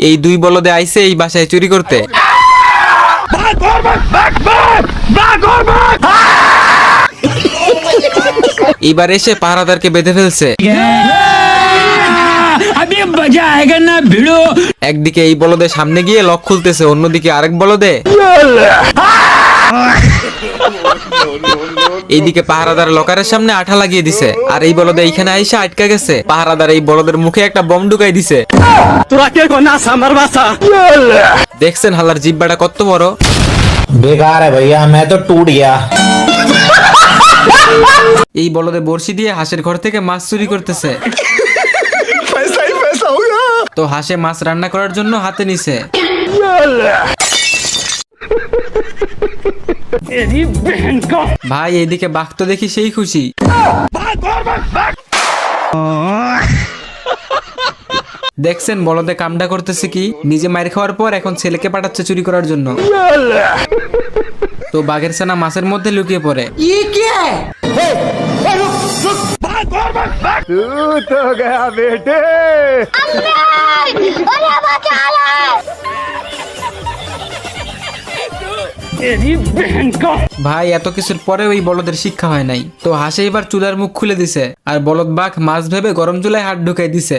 এই দুই বলদে আইছে এই বাসায় চুরি করতে। এইবার এসে পাহারাদারকে বেঁধে ফেলছে। একদিকে এই বলদে সামনে গিয়ে লক খুলতেছে, অন্যদিকে আরেক বলদে এইদিকে পাহারাদার লকারের সামনে আঠা লাগিয়ে দিছে, আর এই বলদে এইখানে আইসা আটকা গেছে। পাহারাদার এই বলদের মুখে একটা বম ঢুকাই দিছে। দেখছেন হালার জিব্বাটা কত বড়। बेकार है भैया, मैं तो टूट गया। এই বলদে বড়শি দিয়ে হাঁসের ঘর থেকে মাছ চুরি করতেছে। তো হাঁসে মাছ রান্না করার জন্য হাতে নিছে। ভাই এইদিকে বাঘ তো দেখি সেই খুশি। দেখছেন বলদে কামডা করতেছে কি, নিজে মার খাওয়ার পর এখন ছেলেকে পাঠাচ্ছে চুরি করার জন্য। তো বাঘের ছানা মাছের মধ্যে লুকিয়ে পড়ে। ভাই এত কিছুর পরে ওই বলদের শিক্ষা হয় নাই। তো হাসে এবার চুলার মুখ খুলে দিছে, আর বলদ বাঘ মাছ ভেবে গরম চুলায় হাত ঢুকাই দিছে।